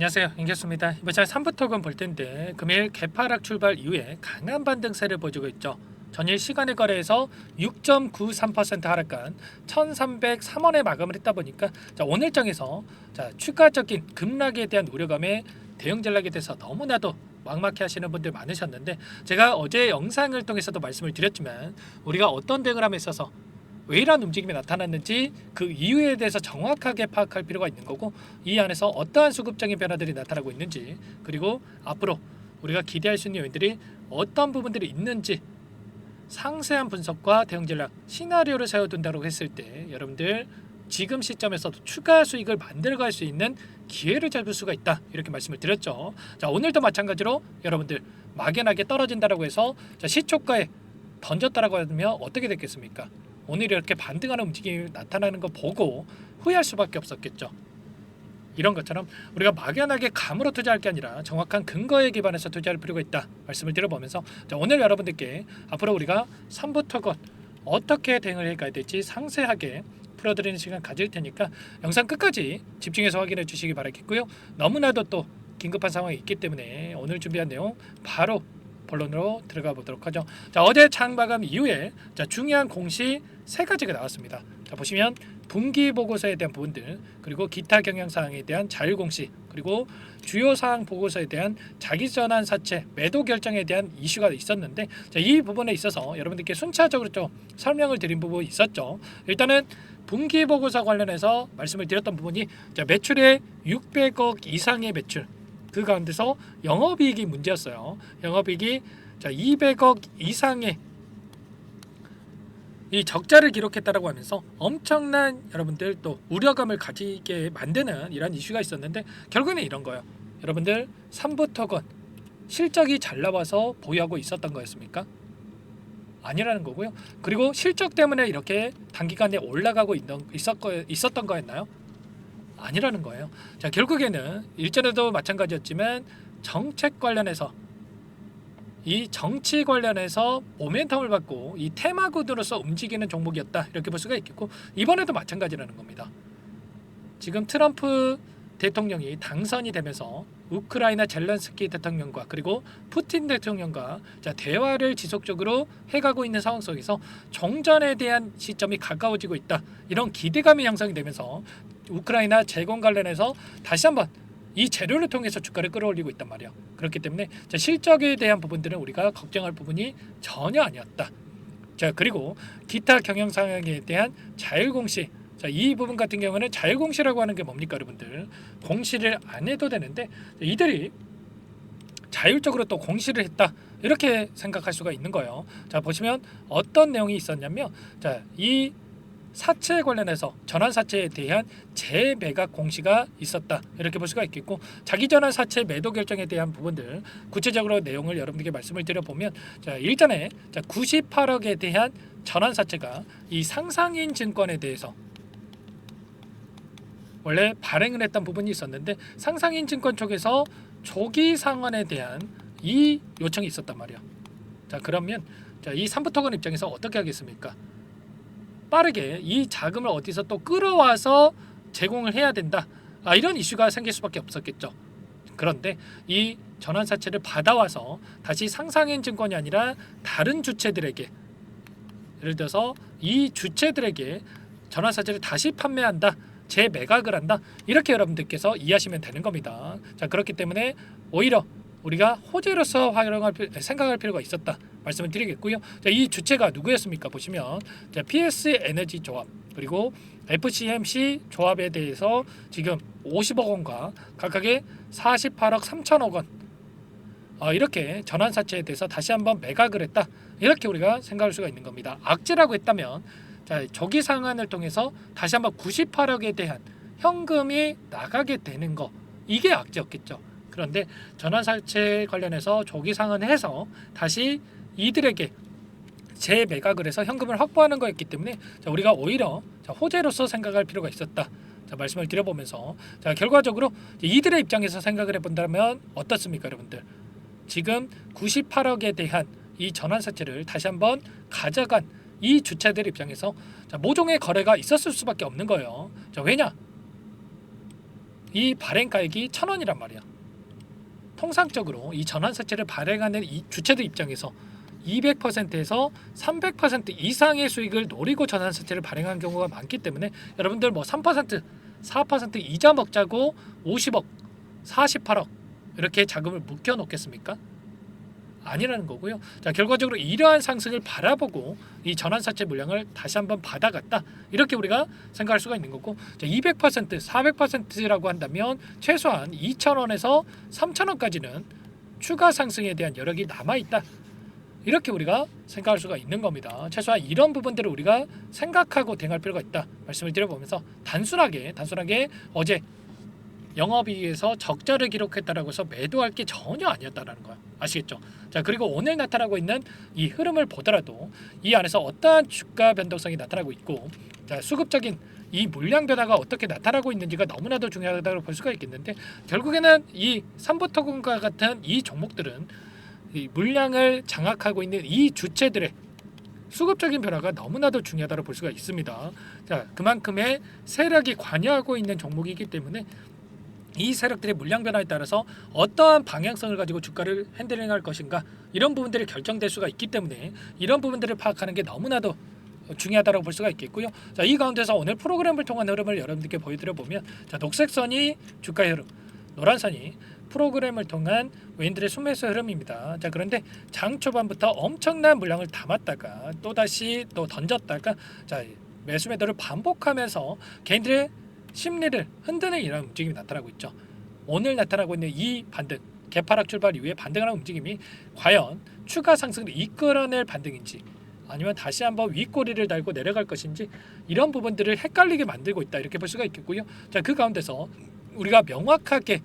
안녕하세요, 인겠습니다. 이번 달 3부 토건 볼 텐데 금일 개파락 출발 이후에 강한 반등세를 보여주고 있죠. 전일 시간의 거래에서 6.93% 하락한 1,303원에 마감을 했다 보니까 오늘장에서 추가적인 급락에 대한 우려감에 대응 전략에 대해서 너무나도 막막해 하시는 분들 많으셨는데, 제가 어제 영상을 통해서도 말씀을 드렸지만 우리가 어떤 대응을 함에 있어서 왜 이러한 움직임이 나타났는지 그 이유에 대해서 정확하게 파악할 필요가 있는 거고, 이 안에서 어떠한 수급적인 변화들이 나타나고 있는지, 그리고 앞으로 우리가 기대할 수 있는 요인들이 어떤 부분들이 있는지 상세한 분석과 대응 전략 시나리오를 세워둔다고 했을 때 여러분들 지금 시점에서도 추가 수익을 만들어갈 수 있는 기회를 잡을 수가 있다, 이렇게 말씀을 드렸죠. 자, 오늘도 마찬가지로 여러분들 막연하게 떨어진다라고 해서 시초가에 던졌다라고 하면 어떻게 됐겠습니까? 오늘 이렇게 반등하는 움직임이 나타나는 거 보고 후회할 수밖에 없었겠죠. 이런 것처럼 우리가 막연하게 감으로 투자할 게 아니라 정확한 근거에 기반해서 투자할 필요가 있다 말씀을 드려보면서, 오늘 여러분들께 앞으로 우리가 3부 토건 어떻게 대응을 해가야 될지 상세하게 풀어드리는 시간 가질 테니까 영상 끝까지 집중해서 확인해 주시기 바라겠고요. 너무나도 또 긴급한 상황이 있기 때문에 오늘 준비한 내용 바로 본론으로 들어가 보도록 하죠. 자, 어제 장 마감 이후에 중요한 공시 세 가지가 나왔습니다. 자, 보시면 분기 보고서에 대한 부분들, 그리고 기타 경영 사항에 대한 자율 공시, 그리고 주요 사항 보고서에 대한 자기 전환 사채 매도 결정에 대한 이슈가 있었는데, 이 부분에 있어서 여러분들께 순차적으로 좀 설명을 드린 부분이 있었죠. 일단은 분기 보고서 관련해서 말씀을 드렸던 부분이 매출의 600억 이상의 매출, 그 가운데서 영업이익이 문제였어요. 영업이익이 200억 이상의 이 적자를 기록했다라고 하면서 엄청난 여러분들 또 우려감을 가지게 만드는 이런 이슈가 있었는데, 결국에는 이런 거예요. 여러분들 3부 토건 실적이 잘 나와서 보유하고 있었던 거였습니까? 아니라는 거고요. 그리고 실적 때문에 이렇게 단기간에 올라가고 있었던 거였나요? 아니라는 거예요. 자, 결국에는 일전에도 마찬가지였지만 정책 관련해서, 이 정치 관련해서 모멘텀을 받고 이 테마군으로서 움직이는 종목이었다, 이렇게 볼 수가 있겠고, 이번에도 마찬가지라는 겁니다. 지금 트럼프 대통령이 당선이 되면서 우크라이나 젤렌스키 대통령과 그리고 푸틴 대통령과 대화를 지속적으로 해가고 있는 상황 속에서 종전에 대한 시점이 가까워지고 있다, 이런 기대감이 형성이 되면서 우크라이나 재건 관련해서 다시 한번 이 재료를 통해서 주가를 끌어올리고 있단 말이에요. 그렇기 때문에 실적에 대한 부분들은 우리가 걱정할 부분이 전혀 아니었다. 자, 그리고 기타 경영 상황에 대한 자율 공시, 이 부분 같은 경우는 자율 공시라고 하는 게 뭡니까, 여러분들? 공시를 안 해도 되는데 이들이 자율적으로 또 공시를 했다, 이렇게 생각할 수가 있는 거예요. 자, 보시면 어떤 내용이 있었냐면, 이 사채 관련해서 전환사채에 대한 재매각 공시가 있었다, 이렇게 볼 수가 있겠고, 자기 전환 사채 매도 결정에 대한 부분들 구체적으로 내용을 여러분들께 말씀을 드려보면, 일전에 98억에 대한 전환사채가 이 상상인 증권에 대해서 원래 발행을 했던 부분이 있었는데, 상상인 증권 쪽에서 조기 상환에 대한 이 요청이 있었단 말이에요. 자, 그러면 이 3부 토건 입장에서 어떻게 하겠습니까? 빠르게 이 자금을 어디서 또 끌어와서 제공을 해야 된다, 이런 이슈가 생길 수밖에 없었겠죠. 그런데 이 전환사채를 받아와서 다시 상상인 증권이 아니라 다른 주체들에게, 예를 들어서 이 주체들에게 전환사채를 다시 판매한다, 재매각을 한다, 이렇게 여러분들께서 이해하시면 되는 겁니다. 자, 그렇기 때문에 오히려 우리가 호재로서 생각할 필요가 있었다 말씀을 드리겠고요. 이 주체가 누구였습니까? 보시면 PS 에너지 조합, 그리고 FCMC 조합에 대해서 지금 50억 원과 각각의 48억 3천억 원, 이렇게 전환사채에 대해서 다시 한번 매각을 했다, 이렇게 우리가 생각할 수가 있는 겁니다. 악재라고 했다면 조기 상환을 통해서 다시 한번 98억에 대한 현금이 나가게 되는 거, 이게 악재였겠죠. 그런데 전환사채 관련해서 조기 상환해서 다시 이들에게 재매각을 해서 현금을 확보하는 거였기 때문에 우리가 오히려 호재로서 생각할 필요가 있었다, 말씀을 드려보면서, 결과적으로 이들의 입장에서 생각을 해본다면 어떻습니까, 여러분들? 지금 98억에 대한 이 전환사채를 다시 한번 가져간 이 주체들 입장에서 모종의 거래가 있었을 수밖에 없는 거예요. 왜냐? 이 발행가액이 1,000원이란 말이야. 통상적으로 이 전환사채를 발행하는 이 주체들 입장에서 200%에서 300% 이상의 수익을 노리고 전환사채를 발행한 경우가 많기 때문에 여러분들 뭐 3%, 4% 이자 먹자고 50억, 48억 이렇게 자금을 묵혀 놓겠습니까? 아니라는 거고요. 자, 결과적으로 이러한 상승을 바라보고 이 전환사채 물량을 다시 한번 받아갔다. 이렇게 우리가 생각할 수가 있는 거고, 자, 200%, 400%라고 한다면 최소한 2,000원에서 3,000원까지는 추가 상승에 대한 여력이 남아 있다. 이렇게 우리가 생각할 수가 있는 겁니다. 최소한 이런 부분들을 우리가 생각하고 대응할 필요가 있다. 말씀을 드려보면서 단순하게 어제 영업이익에서 적자를 기록했다라고 해서 매도할 게 전혀 아니었다라는 거야. 아시겠죠? 자, 그리고 오늘 나타나고 있는 이 흐름을 보더라도 이 안에서 어떠한 주가 변동성이 나타나고 있고, 자, 수급적인 이 물량 변화가 어떻게 나타나고 있는지가 너무나도 중요하다고 볼 수가 있겠는데, 결국에는 이 삼부토금과 같은 이 종목들은 이 물량을 장악하고 있는 이 주체들의 수급적인 변화가 너무나도 중요하다고 볼 수가 있습니다. 자, 그만큼의 세력이 관여하고 있는 종목이기 때문에 이 세력들의 물량 변화에 따라서 어떠한 방향성을 가지고 주가를 핸들링할 것인가, 이런 부분들이 결정될 수가 있기 때문에 이런 부분들을 파악하는 게 너무나도 중요하다고 볼 수가 있겠고요. 자, 이 가운데서 오늘 프로그램을 통한 흐름을 여러분들께 보여드려 보면, 자, 녹색 선이 주가의 흐름, 노란 선이 프로그램을 통한 외인들의 순매수 흐름입니다. 자, 그런데 장 초반부터 엄청난 물량을 담았다가 또다시 또 던졌다가, 자, 매수 매도를 반복하면서 개인들의 심리를 흔드는 이런 움직임이 나타나고 있죠. 오늘 나타나고 있는 이 반등, 개파락 출발 이후에 반등하는 움직임이 과연 추가 상승을 이끌어낼 반등인지, 아니면 다시 한번 윗꼬리를 달고 내려갈 것인지, 이런 부분들을 헷갈리게 만들고 있다, 이렇게 볼 수가 있겠고요. 자, 그 가운데서 우리가 명확하게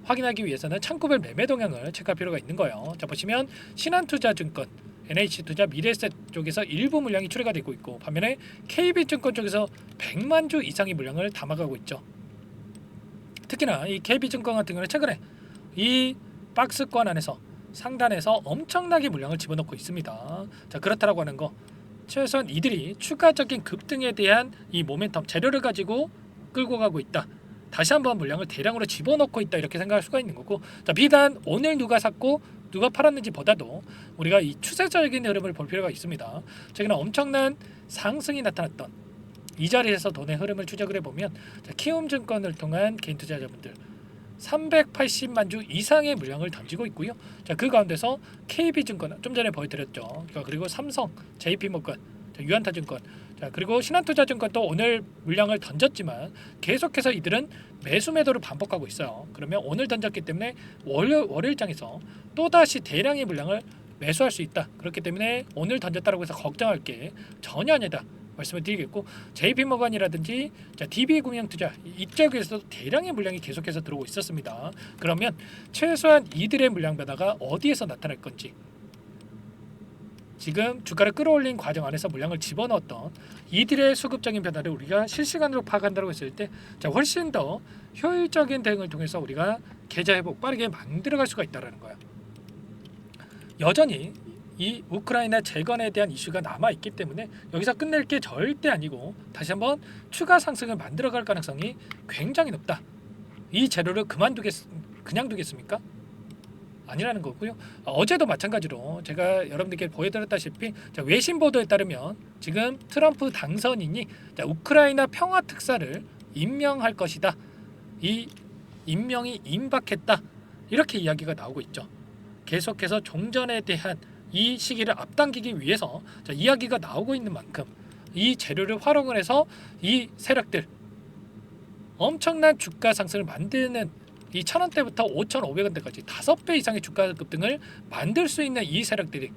확인하기 위해서는 창구별 매매 동향을 체크할 필요가 있는 거예요. 자, 보시면 신한투자증권, NH투자, 미래에셋 쪽에서 일부 물량이 출회가 되고 있고, 반면에 KB증권 쪽에서 100만 주 이상의 물량을 담아가고 있죠. 특히나 이 KB증권 같은 경우는 최근에 이 박스권 안에서 상단에서 엄청나게 물량을 집어넣고 있습니다. 자, 그렇다라고 하는 거, 최소한 이들이 추가적인 급등에 대한 이 모멘텀, 재료를 가지고 끌고 가고 있다. 다시 한번 물량을 대량으로 집어넣고 있다, 이렇게 생각할 수가 있는 거고, 자, 비단 오늘 누가 샀고 누가 팔았는지 보다도 우리가 이 추세적인 흐름을 볼 필요가 있습니다. 최근에 엄청난 상승이 나타났던 이 자리에서 돈의 흐름을 추적을 해보면, 자, 키움증권을 통한 개인 투자자분들 380만 주 이상의 물량을 던지고 있고요. 자, 그 가운데서 KB증권 좀 전에 보여드렸죠. 그리고 삼성, JP모건, 유한타증권, 자, 그리고 신한투자증권 또 오늘 물량을 던졌지만 계속해서 이들은 매수 매도를 반복하고 있어요. 그러면 오늘 던졌기 때문에 월요일장에서 또다시 대량의 물량을 매수할 수 있다. 그렇기 때문에 오늘 던졌다고 해서 걱정할 게 전혀 아니다, 말씀을 드리겠고, JP모건이라든지 DB금융투자 이쪽에서도 대량의 물량이 계속해서 들어오고 있었습니다. 그러면 최소한 이들의 물량 변화가 어디에서 나타날 건지, 지금 주가를 끌어올린 과정 안에서 물량을 집어넣었던 이들의 수급적인 변화를 우리가 실시간으로 파악한다고 했을 때, 자, 훨씬 더 효율적인 대응을 통해서 우리가 계좌 회복 빠르게 만들어갈 수가 있다는 거야. 여전히 이 우크라이나 재건에 대한 이슈가 남아 있기 때문에 여기서 끝낼 게 절대 아니고 다시 한번 추가 상승을 만들어갈 가능성이 굉장히 높다. 이 재료를 그냥 두겠습니까? 아니라는 거고요. 어제도 마찬가지로 제가 여러분들께 보여드렸다시피, 외신 보도에 따르면 지금 트럼프 당선인이 우크라이나 평화 특사를 임명할 것이다. 이 임명이 임박했다, 이렇게 이야기가 나오고 있죠. 계속해서 종전에 대한 이 시기를 앞당기기 위해서 이야기가 나오고 있는 만큼 이 재료를 활용을 해서 이 세력들 엄청난 주가 상승을 만드는 이 1,000원대부터 5,500원대까지 5배 이상의 주가 급등을 만들 수 있는 이 세력들이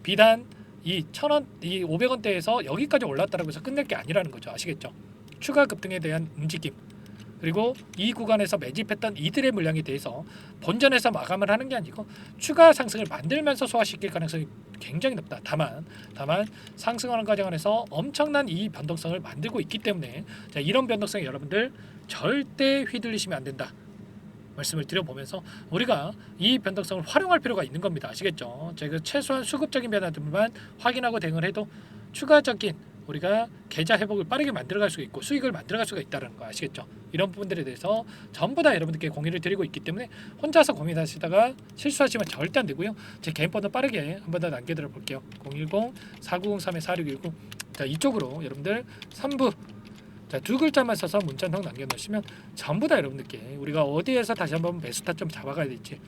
비단 이 1,000원, 이 500원대에서 여기까지 올랐다라고 해서 끝낼 게 아니라는 거죠. 아시겠죠? 추가 급등에 대한 움직임, 그리고 이 구간에서 매집했던 이들의 물량에 대해서 본전에서 마감을 하는 게 아니고 추가 상승을 만들면서 소화시킬 가능성이 굉장히 높다. 다만 상승하는 과정 안에서 엄청난 이 변동성을 만들고 있기 때문에, 자, 이런 변동성에 여러분들 절대 휘둘리시면 안 된다, 말씀을 드려보면서 우리가 이 변동성을 활용할 필요가 있는 겁니다. 아시겠죠? 제가 최소한 수급적인 변화들만 확인하고 대응을 해도 추가적인 우리가 계좌 회복을 빠르게 만들어갈 수 있고 수익을 만들어갈 수가 있다는 거 아시겠죠? 이런 부분들에 대해서 전부 다 여러분들께 공유를 드리고 있기 때문에 혼자서 고민하시다가 실수하시면 절대 안 되고요. 제 개인 번호 빠르게 한 번 더 남겨드려 볼게요. 010-4903-4619. 자, 이쪽으로 여러분들 3부 자, 두 글자만 써서 문자통 남겨놓으시면 전부 다 여러분들께 우리가 어디에서 다시 한번 매수 타점 잡아가야 될지,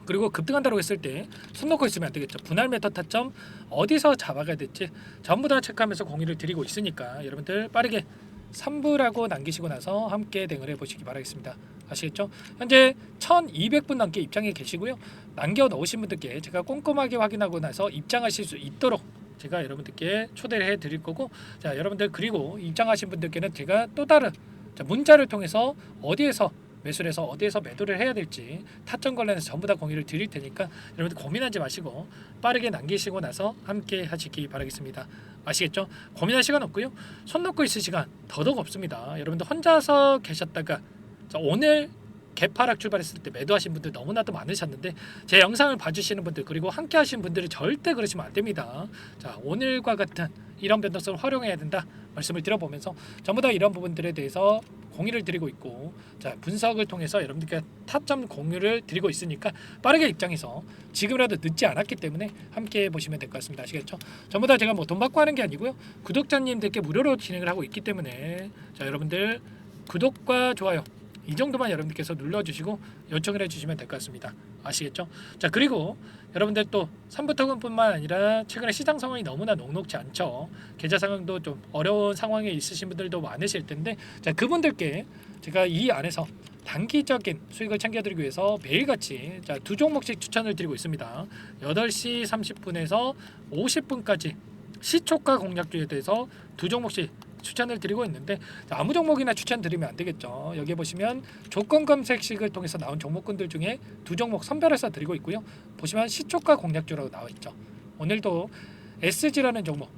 그리고 급등한다고 했을 때 손 놓고 있으면 안 되겠죠. 분할 매터 타점 어디서 잡아가야 될지 전부 다 체크하면서 공유를 드리고 있으니까 여러분들 빠르게 3부라고 남기시고 나서 함께 대응을 해보시기 바라겠습니다. 아시겠죠? 현재 1200분 넘게 입장해 계시고요. 남겨놓으신 분들께 제가 꼼꼼하게 확인하고 나서 입장하실 수 있도록 제가 여러분들께 초대를 해드릴 거고, 자, 여러분들 그리고 입장하신 분들께는 제가 또 다른 문자를 통해서 어디에서 매수를 해서 어디에서 매도를 해야 될지 타점 관련해서 전부 다 공유를 드릴 테니까 여러분들 고민하지 마시고 빠르게 남기시고 나서 함께 하시기 바라겠습니다. 아시겠죠? 고민할 시간 없고요. 손 놓고 있을 시간 더더욱 없습니다. 여러분들 혼자서 계셨다가 오늘 개파락 출발했을 때 매도하신 분들 너무나도 많으셨는데 제 영상을 봐주시는 분들 그리고 함께 하신 분들이 절대 그러시면 안 됩니다. 자, 오늘과 같은 이런 변동성을 활용해야 된다 말씀을 드려보면서 전부 다 이런 부분들에 대해서 공유를 드리고 있고, 자, 분석을 통해서 여러분들께 타점 공유를 드리고 있으니까 빠르게 입장해서 지금이라도 늦지 않았기 때문에 함께 보시면 될 것 같습니다. 아시겠죠? 전부 다 제가 뭐 돈 받고 하는 게 아니고요. 구독자님들께 무료로 진행을 하고 있기 때문에 자, 여러분들 구독과 좋아요 이 정도만 여러분들께서 눌러주시고 요청을 해주시면 될 것 같습니다. 아시겠죠? 자, 그리고 여러분들 또 3부 토큰뿐만 아니라 최근에 시장 상황이 너무나 녹록지 않죠. 계좌 상황도 좀 어려운 상황에 있으신 분들도 많으실 텐데, 자, 그분들께 제가 이 안에서 단기적인 수익을 챙겨드리기 위해서 매일같이 자, 두 종목씩 추천을 드리고 있습니다. 8시 30분에서 50분까지 시초가 공략주에 대해서 두 종목씩 추천을 드리고 있는데, 자, 아무 종목이나 추천드리면 안 되겠죠. 여기 보시면 조건 검색식을 통해서 나온 종목군들 중에 두 종목 선별해서 드리고 있고요. 보시면 시초가 공략주라고 나와 있죠. 오늘도 SG라는 종목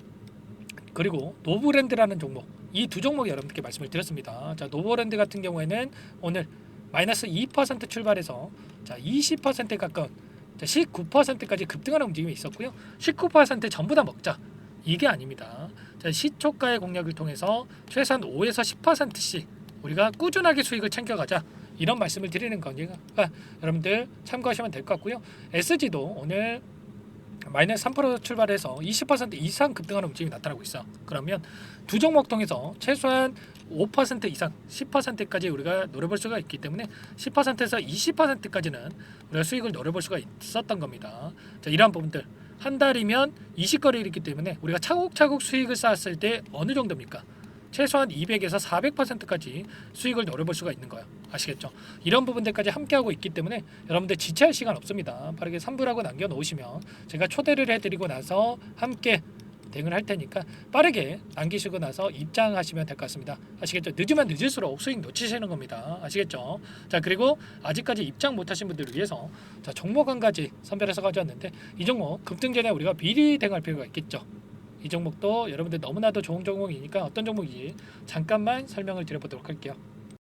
그리고 노브랜드라는 종목, 이 두 종목 여러분들께 말씀을 드렸습니다. 자, 노브랜드 같은 경우에는 오늘 마이너스 2% 출발해서 자, 20%에 가까운 19%까지 급등하는 움직임이 있었고요. 19% 전부 다 먹자, 이게 아닙니다. 자, 시초가의 공략을 통해서 최소한 5에서 10%씩 우리가 꾸준하게 수익을 챙겨가자, 이런 말씀을 드리는 거니까 여러분들 참고하시면 될 것 같고요. SG도 오늘 마이너스 3% 출발해서 20% 이상 급등하는 움직임이 나타나고 있어. 그러면 두 종목 통해서 최소한 5% 이상 10%까지 우리가 노려볼 수가 있기 때문에 10%에서 20%까지는 우리가 수익을 노려볼 수가 있었던 겁니다. 자, 이러한 부분들 한 달이면 20거래일이기 때문에 우리가 차곡차곡 수익을 쌓았을 때 어느 정도입니까? 최소한 200에서 400%까지 수익을 노려볼 수가 있는 거예요. 아시겠죠? 이런 부분들까지 함께하고 있기 때문에 여러분들 지체할 시간 없습니다. 빠르게 3부라고 남겨놓으시면 제가 초대를 해드리고 나서 함께 대응을 할 테니까 빠르게 남기시고 나서 입장하시면 될 것 같습니다. 아시겠죠? 늦으면 늦을수록 수익 놓치시는 겁니다. 아시겠죠? 자, 그리고 아직까지 입장 못하신 분들을 위해서 자, 종목 한 가지 선별해서 가져왔는데, 이 종목 급등 전에 우리가 미리 대응할 필요가 있겠죠. 이 종목도 여러분들 너무나도 좋은 종목이니까 어떤 종목인지 잠깐만 설명을 드려보도록 할게요.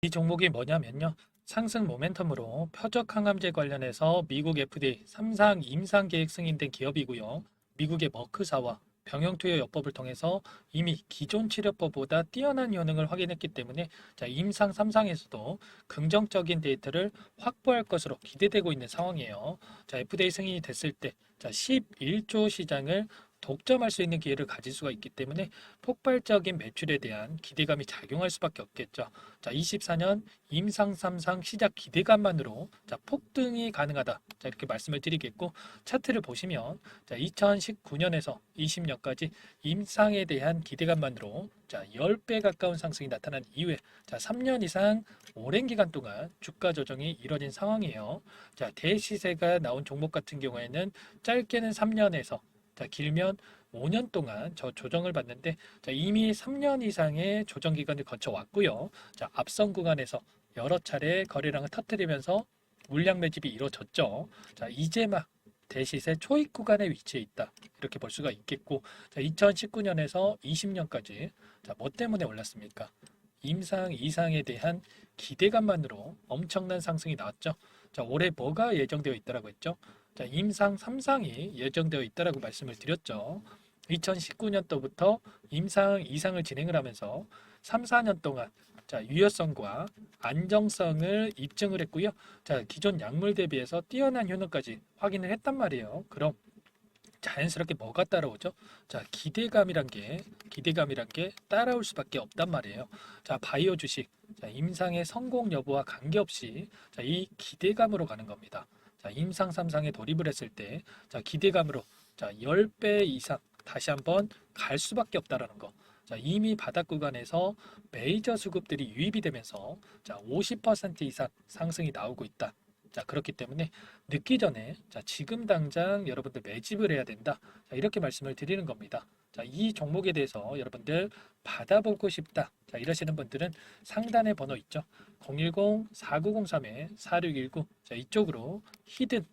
이 종목이 뭐냐면요, 상승 모멘텀으로 표적 항암제 관련해서 미국 FDA 3상 임상 계획 승인된 기업이고요. 미국의 머크사와 병용투여 요법을 통해서 이미 기존 치료법보다 뛰어난 효능을 확인했기 때문에 자, 임상 3상에서도 긍정적인 데이터를 확보할 것으로 기대되고 있는 상황이에요. 자, FDA 승인이 됐을 때 자, 11조 시장을 독점할 수 있는 기회를 가질 수가 있기 때문에 폭발적인 매출에 대한 기대감이 작용할 수밖에 없겠죠. 자, 24년 임상 3상 시작 기대감만으로 자, 폭등이 가능하다. 자, 이렇게 말씀을 드리겠고, 차트를 보시면 자, 2019년에서 20년까지 임상에 대한 기대감만으로 자, 10배 가까운 상승이 나타난 이후에 자, 3년 이상 오랜 기간 동안 주가 조정이 이뤄진 상황이에요. 자, 대시세가 나온 종목 같은 경우에는 짧게는 3년에서 자, 길면 5년 동안 저 조정을 받는데 자, 이미 3년 이상의 조정 기간을 거쳐 왔고요. 자, 앞선 구간에서 여러 차례 거래량을 터뜨리면서 물량 매집이 이루어졌죠. 자, 이제 막 대시세 초입 구간에 위치해 있다, 이렇게 볼 수가 있겠고, 자, 2019년에서 20년까지 자, 뭐 때문에 올랐습니까? 임상 이상에 대한 기대감만으로 엄청난 상승이 나왔죠. 자, 올해 뭐가 예정되어 있다라고 했죠? 자, 임상 3상이 예정되어 있다라고 말씀을 드렸죠. 2019년도부터 임상 이상을 진행을 하면서 3, 4년 동안 자, 유효성과 안정성을 입증을 했고요. 자, 기존 약물 대비해서 뛰어난 효능까지 확인을 했단 말이에요. 그럼 자연스럽게 뭐가 따라오죠? 자, 기대감이란 게 따라올 수밖에 없단 말이에요. 자, 바이오 주식, 자, 임상의 성공 여부와 관계없이 자, 이 기대감으로 가는 겁니다. 자, 임상 3상에 돌입을 했을 때, 자, 기대감으로 자, 10배 이상 다시 한번 갈 수밖에 없다라는 거. 자, 이미 바닥 구간에서 메이저 수급들이 유입이 되면서 자, 50% 이상 상승이 나오고 있다. 자, 그렇기 때문에 늦기 전에 자, 지금 당장 여러분들 매집을 해야 된다. 자, 이렇게 말씀을 드리는 겁니다. 자, 이 종목에 대해서 여러분들 받아보고 싶다. 자, 이러시는 분들은 상단에 번호 있죠. 010-4903-4619. 자, 이쪽으로 히든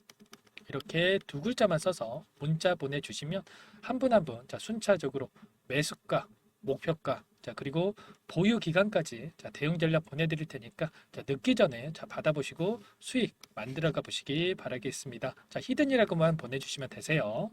이렇게 두 글자만 써서 문자 보내주시면 한 분 한 분 자, 순차적으로 매수가, 목표가, 자, 그리고 보유 기간까지 자, 대응 전략 보내드릴 테니까 자, 늦기 전에 자, 받아보시고 수익 만들어가 보시기 바라겠습니다. 자, 히든이라고만 보내주시면 되세요.